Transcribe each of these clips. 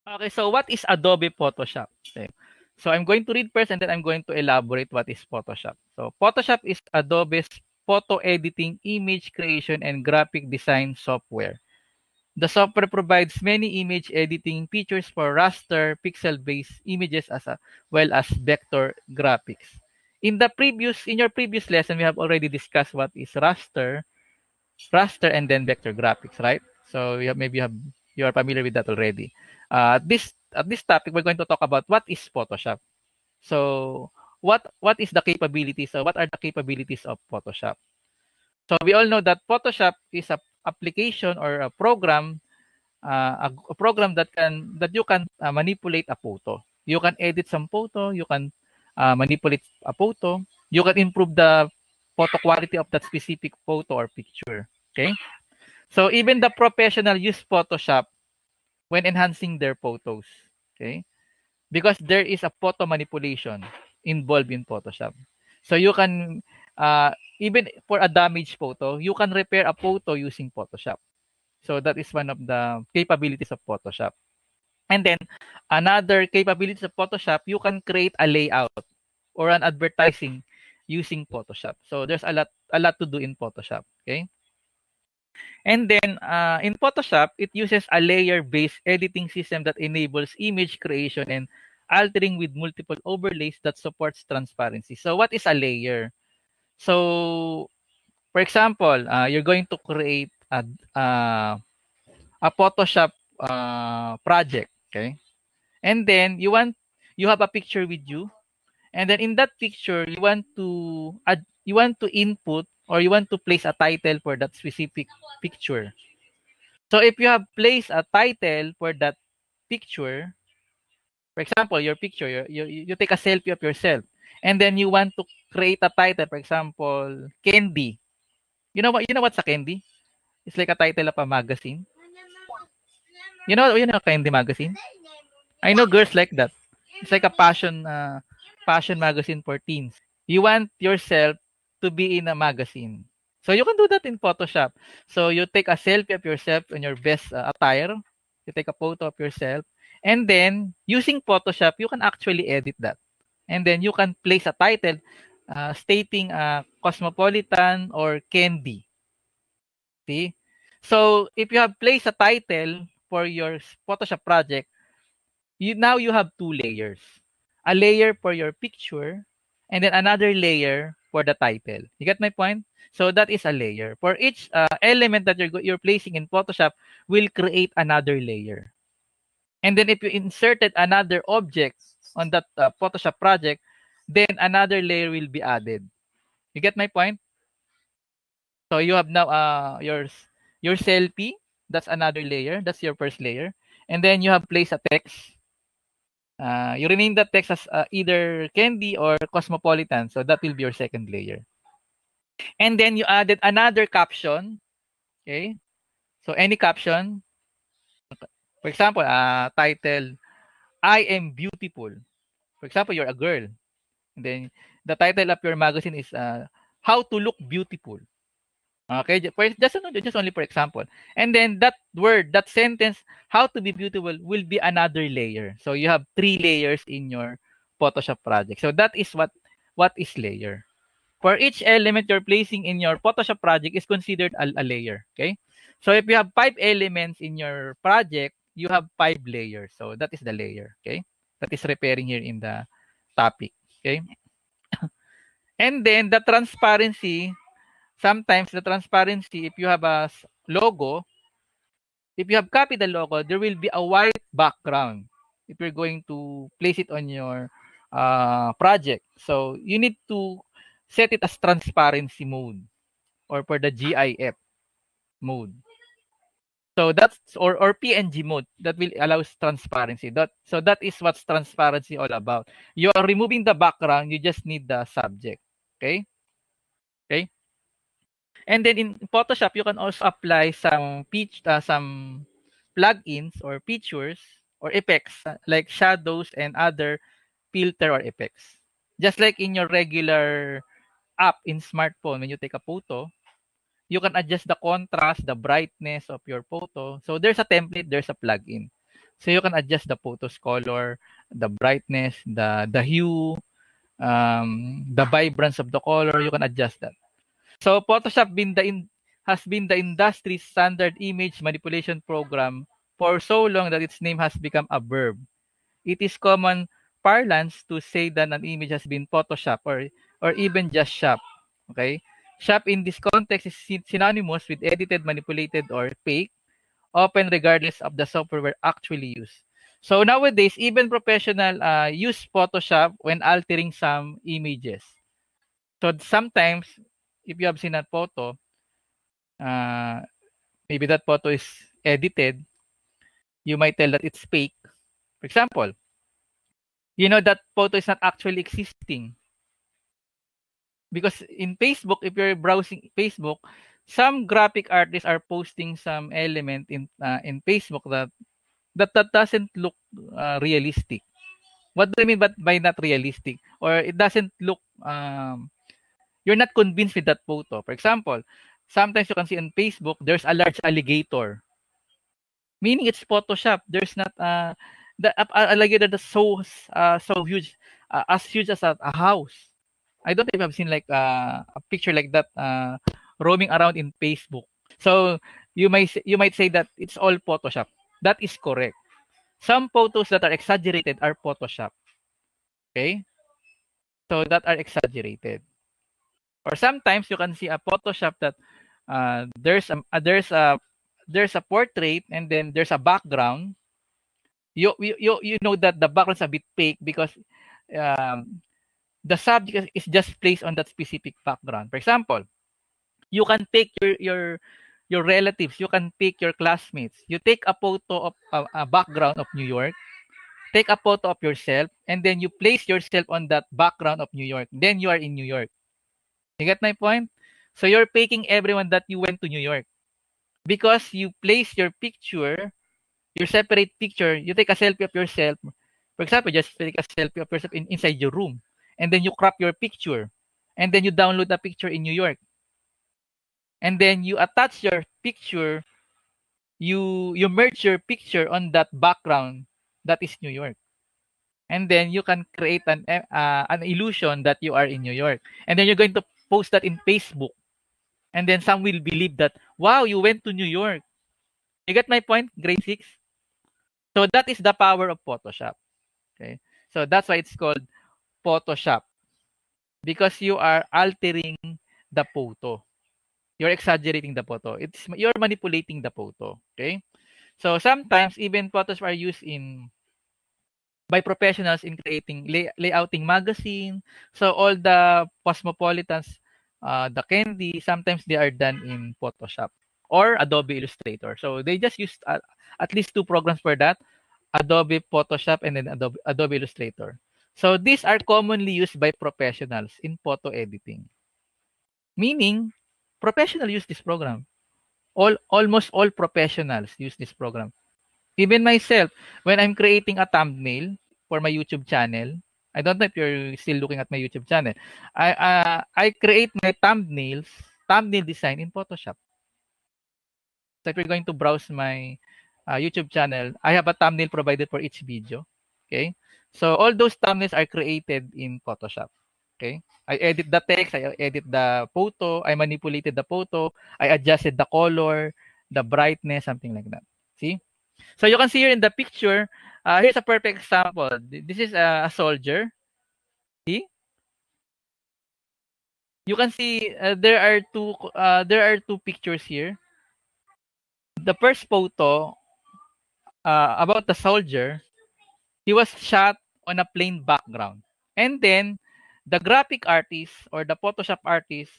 Okay, so what is Adobe Photoshop? Okay. So I'm going to read first and then I'm going to elaborate what is Photoshop. So Photoshop is Adobe's photo editing, image creation, and graphic design software. The software provides many image editing features for raster, pixel-based images as well as vector graphics. In your previous lesson, we have already discussed what is raster and then vector graphics, right? So you are familiar with that already. This topic, we're going to talk about what is Photoshop. So what is the capabilities? So what are the capabilities of Photoshop? So we all know that Photoshop is a application or a program, a program that you can manipulate a photo. You can edit some photo. You can manipulate a photo. You can improve the photo quality of that specific photo or picture. Okay. So even the professional use Photoshop when enhancing their photos. Okay? Because there is a photo manipulation involved in Photoshop. So you can even for a damaged photo, you can repair a photo using Photoshop. So that is one of the capabilities of Photoshop. And then another capabilities of Photoshop, you can create a layout or an advertising using Photoshop. So there's a lot to do in Photoshop. Okay? And then in Photoshop, it uses a layer-based editing system that enables image creation and altering with multiple overlays that supports transparency. So what is a layer? So for example, you're going to create a Photoshop project, okay? And then you have a picture with you, and then in that picture you want to input or you want to place a title for that specific picture. So if you have placed a title for that picture, for example, your picture, you take a selfie of yourself, and then you want to create a title, for example, Candy. You know what's a Candy? It's like a title of a magazine. You know Candy magazine? I know girls like that. It's like a passion magazine for teens. You want yourself to be in a magazine. So you can do that in Photoshop. So you take a selfie of yourself in your best attire. You take a photo of yourself. And then, using Photoshop, you can actually edit that. And then you can place a title stating Cosmopolitan or Candy. See? So if you have placed a title for your Photoshop project, now you have two layers. A layer for your picture and then another layer for the title. You get my point? So that is a layer. For each element that you're placing in Photoshop will create another layer. And then if you inserted another object on that Photoshop project, then another layer will be added. You get my point? So you have now your selfie, that's another layer, that's your first layer. And then you have placed a text. You rename that text as either Candy or Cosmopolitan. So that will be your second layer. And then you added another caption. Okay. So any caption, for example, title, I am beautiful. For example, you're a girl. And then the title of your magazine is How to Look Beautiful. Okay, just only for example. And then that word, that sentence, how to be beautiful, will be another layer. So you have three layers in your Photoshop project. So that is what is layer. For each element you're placing in your Photoshop project is considered a layer. Okay. So if you have 5 elements in your project, you have 5 layers. So that is the layer. Okay. That is repairing here in the topic. Okay. And then the transparency, sometimes the transparency, if you have a logo, if you have copied the logo, there will be a white background if you're going to place it on your project. So you need to set it as transparency mode or for the GIF mode. So that's or PNG mode that will allows transparency. That is what's transparency all about. You are removing the background, you just need the subject. Okay? Okay? And then in Photoshop, you can also apply some plugins or features or effects like shadows and other filter or effects. Just like in your regular app in smartphone, when you take a photo, you can adjust the contrast, the brightness of your photo. So there's a template, there's a plugin. So you can adjust the photo's color, the brightness, the hue, the vibrance of the color. You can adjust that. So Photoshop has been the industry standard image manipulation program for so long that its name has become a verb. It is common parlance to say that an image has been Photoshop or even just shop. Okay? Shop in this context is synonymous with edited, manipulated, or fake, often regardless of the software actually used. So nowadays, even professional use Photoshop when altering some images. So sometimes, if you have seen a photo, uh, maybe that photo is edited, you might tell that it's fake. For example, you know that photo is not actually existing. Because in Facebook, if you're browsing Facebook, some graphic artists are posting some element in Facebook that doesn't look realistic. What do I mean by not realistic? Or it doesn't look you're not convinced with that photo. For example, sometimes you can see on Facebook there's a large alligator, meaning it's Photoshop. There's not the alligator that's so huge, as huge as a house. I don't think I've seen like a picture like that roaming around in Facebook. So you might say that it's all Photoshop. That is correct. Some photos that are exaggerated are Photoshop. Okay, so that are exaggerated. Or sometimes you can see a Photoshop that there's a portrait and then there's a background. You know that the background's a bit fake because um, the subject is just placed on that specific background. For example, you can take your relatives, you can pick your classmates. You take a photo of a background of New York, take a photo of yourself, and then you place yourself on that background of New York. Then you are in New York. You get my point? So you're faking everyone that you went to New York because you place your picture, your separate picture. You take a selfie of yourself. For example, just take a selfie of yourself inside your room, and then you crop your picture, and then you download the picture in New York, and then you attach your picture. You merge your picture on that background that is New York, and then you can create an illusion that you are in New York, and then you're going to post that in Facebook, and then some will believe that, wow, you went to New York. You get my point, grade 6? So that is the power of Photoshop. Okay, so that's why it's called Photoshop, because you are altering the photo. You're exaggerating the photo. You're manipulating the photo. Okay, so sometimes even photos are used in by professionals in creating layouting magazine. So all the cosmopolitans, the candy, sometimes they are done in Photoshop or Adobe Illustrator. So they just use at least two programs for that: Adobe Photoshop and then Adobe Illustrator. So these are commonly used by professionals in photo editing. Meaning, professionals use this program. Almost all professionals use this program. Even myself, when I'm creating a thumbnail for my YouTube channel, I don't know if you're still looking at my YouTube channel. I create my thumbnail design in Photoshop. So if you're going to browse my YouTube channel, I have a thumbnail provided for each video. Okay, so all those thumbnails are created in Photoshop. Okay, I edit the text, I edit the photo, I manipulated the photo, I adjusted the color, the brightness, something like that. See? So you can see here in the picture, here's a perfect example. This is a soldier. See? You can see there are two pictures here. The first photo about the soldier, he was shot on a plain background. And then the graphic artist or the Photoshop artist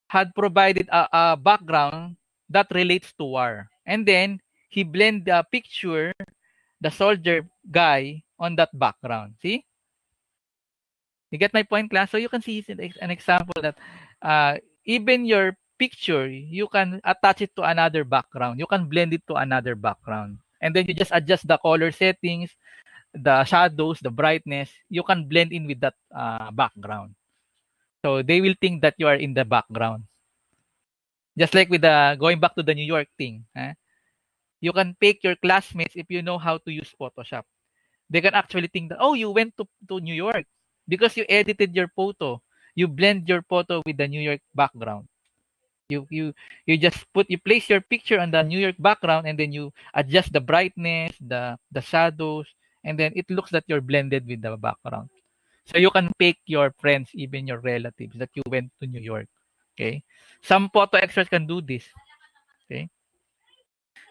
had provided a background that relates to war. And then he blend the picture, the soldier guy on that background. See? You get my point, class? So you can see an example that even your picture, you can attach it to another background. You can blend it to another background. And then you just adjust the color settings, the shadows, the brightness. You can blend in with that background. So they will think that you are in the background. Just like with the going back to the New York thing. You can pick your classmates if you know how to use Photoshop. They can actually think that, oh, you went to New York because you edited your photo. You blend your photo with the New York background. You just you place your picture on the New York background, and then you adjust the brightness, the shadows, and then it looks that you're blended with the background. So you can pick your friends, even your relatives, that you went to New York. Okay. Some photo extras can do this. Okay.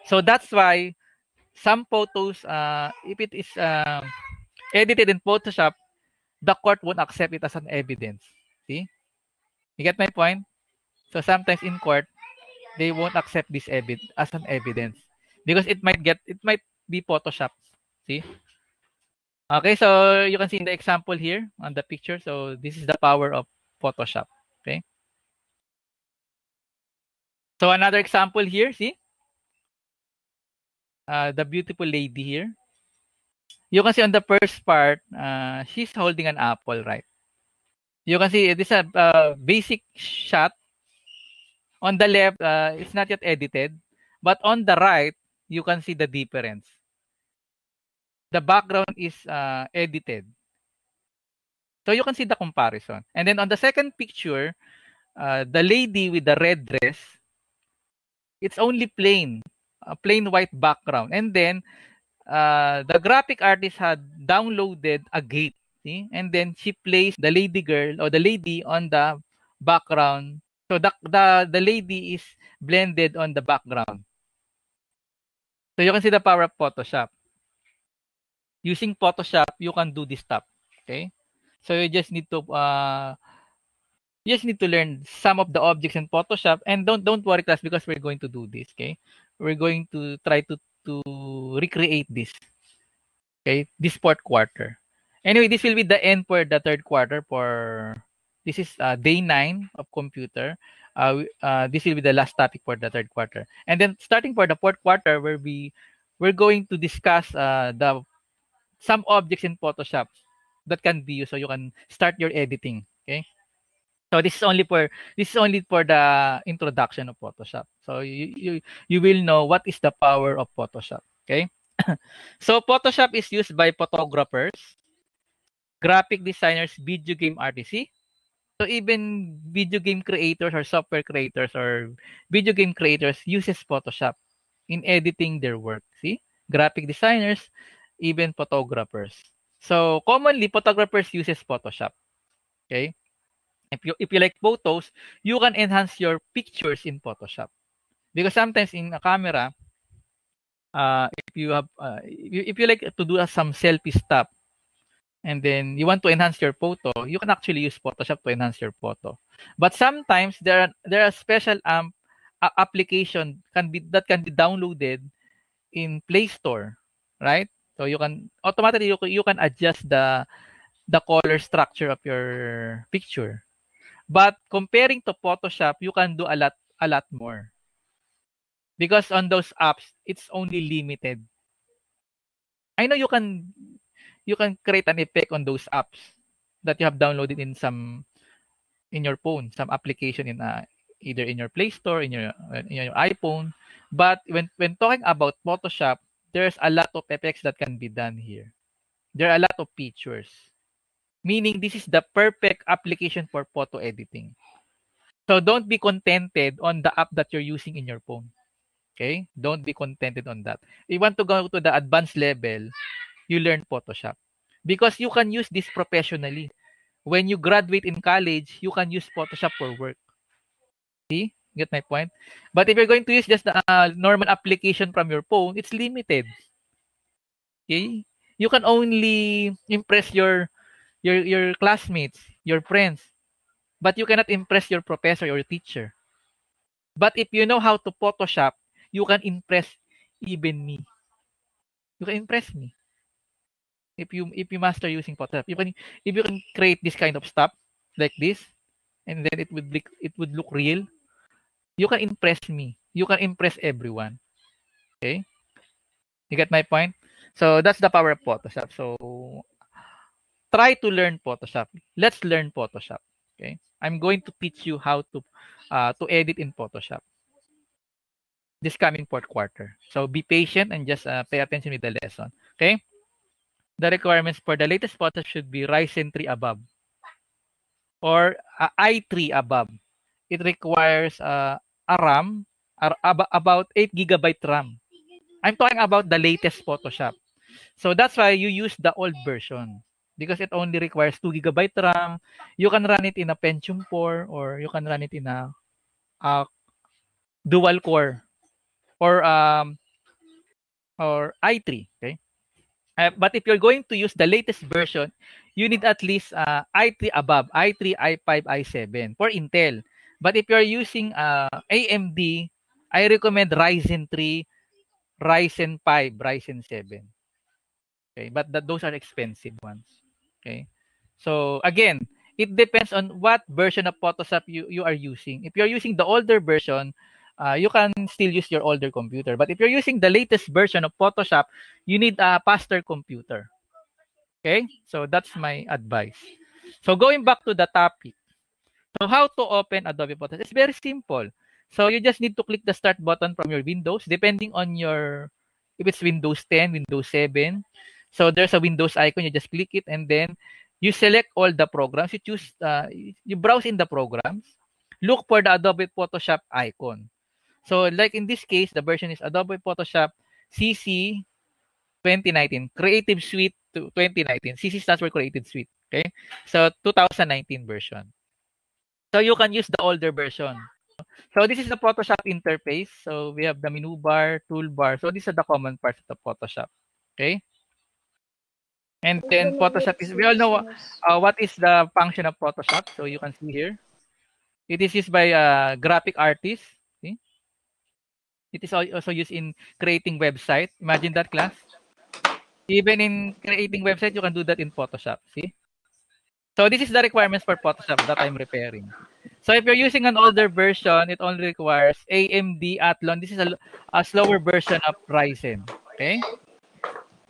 So that's why some photos, if it is edited in Photoshop, the court won't accept it as an evidence. See? You get my point? So sometimes in court, they won't accept this as an evidence because it might be Photoshop. See? Okay, so you can see in the example here on the picture. So this is the power of Photoshop. Okay. So another example here, see? The beautiful lady here. You can see on the first part, she's holding an apple, right? You can see this is a basic shot. On the left, it's not yet edited, but on the right, you can see the difference. The background is edited. So you can see the comparison. And then on the second picture, the lady with the red dress, it's only plain, a plain white background. And then the graphic artist had downloaded a gate, see? And then she placed the lady girl or the lady on the background. So the lady is blended on the background. So you can see the power of Photoshop. Using Photoshop, you can do this stuff. Okay? So you just need to learn some of the objects in Photoshop, and don't worry class, because we're going to do this. Okay? We're going to try to recreate this. Okay? This fourth quarter. Anyway, this will be the end for the third quarter. For this is day 9 of computer. This will be the last topic for the third quarter. And then starting for the fourth quarter, we're going to discuss the some objects in Photoshop that can be used so you can start your editing. Okay. So this is only for the introduction of Photoshop. So you will know what is the power of Photoshop. Okay. So Photoshop is used by photographers, graphic designers, video game artists. See? So even video game creators or software creators or video game creators uses Photoshop in editing their work. See? Graphic designers, even photographers. So commonly photographers uses Photoshop. Okay? If you like photos, you can enhance your pictures in Photoshop. Because sometimes in a camera, if you like to do some selfie stuff, and then you want to enhance your photo, you can actually use Photoshop to enhance your photo. But sometimes there are special application can be downloaded in Play Store, right? So you can automatically you can adjust the color structure of your picture. But comparing to Photoshop, you can do a lot more. Because on those apps, it's only limited. I know you can create an effect on those apps that you have downloaded in your phone, some application in either in your Play Store, in your iPhone. But when talking about Photoshop, there's a lot of effects that can be done here. There are a lot of features. Meaning this is the perfect application for photo editing. So don't be contented on the app that you're using in your phone. Okay? Don't be contented on that. If you want to go to the advanced level, you learn Photoshop. Because you can use this professionally. When you graduate in college, you can use Photoshop for work. See? Get my point? But if you're going to use just the normal application from your phone, it's limited. Okay? You can only impress your classmates, your friends, but you cannot impress your professor or your teacher. But if you know how to Photoshop, you can impress even me. You can impress me. If you master using Photoshop, if you can create this kind of stuff like this, and then it would look real, you can impress me. You can impress everyone. Okay? You get my point? So that's the power of Photoshop. So try to learn Photoshop. Let's learn Photoshop. Okay? I'm going to teach you how to edit in Photoshop. this coming fourth quarter. So be patient and just pay attention with the lesson. Okay? The requirements for the latest Photoshop should be Ryzen 3 above or i3 above. It requires a RAM about 8 gigabyte RAM. I'm talking about the latest Photoshop. So that's why you use the old version because it only requires 2 gigabyte RAM. You can run it in a Pentium 4 or you can run it in a dual core or i3. Okay. But if you're going to use the latest version, you need at least i3 above, i3, i5, i7 for Intel. But if you're using AMD, I recommend Ryzen 3, Ryzen 5, Ryzen 7. Okay, but those are expensive ones. Okay. So again, it depends on what version of Photoshop you are using. If you're using the older version, you can still use your older computer. But if you're using the latest version of Photoshop, you need a faster computer. Okay? So that's my advice. So going back to the topic. So how to open Adobe Photoshop? It's very simple. So you just need to click the start button from your Windows, depending on if it's Windows 10, Windows 7. So there's a Windows icon, you just click it and then you select all the programs. You choose, you browse in the programs, look for the Adobe Photoshop icon. So like in this case, the version is Adobe Photoshop CC 2019, Creative Suite to 2019. CC stands for Creative Suite. Okay, so 2019 version. So you can use the older version. So this is the Photoshop interface. So we have the menu bar, toolbar. So these are the common parts of the Photoshop. Okay. And then Photoshop is, we all know what is the function of Photoshop. So you can see here. It is used by graphic artists. See? It is also used in creating website. Imagine that, class. Even in creating website, you can do that in Photoshop. See? So this is the requirements for Photoshop that I'm repairing. So if you're using an older version, it only requires AMD Athlon. This is a slower version of Ryzen. Okay?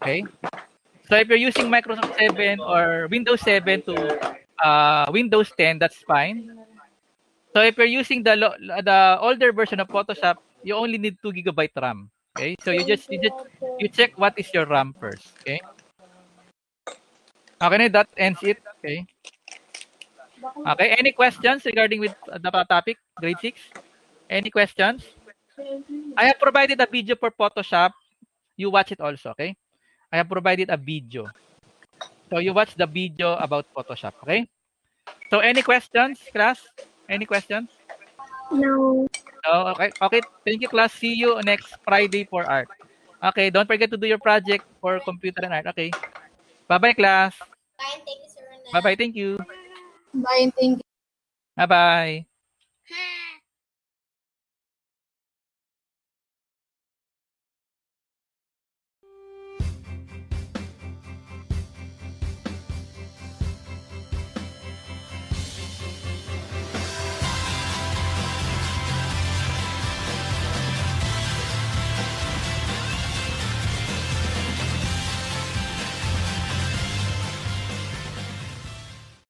Okay? So if you're using Microsoft 7 or Windows 7 to Windows 10, that's fine. So if you're using the older version of Photoshop, you only need 2 gigabyte RAM. Okay? So you check what is your RAM first. Okay? Okay, that ends it. Okay? Okay, any questions regarding with the topic, grade 6? Any questions? I have provided a video for Photoshop. You watch it also, okay? I have provided a video. So you watch the video about Photoshop, okay? So any questions, class? Any questions? No. Oh, okay. Okay, thank you, class. See you next Friday for art. Okay, don't forget to do your project for computer and art. Okay. Bye-bye, class. Bye, thank you, Sir Ronel. Bye-bye, thank you. Bye, thank you. Bye-bye.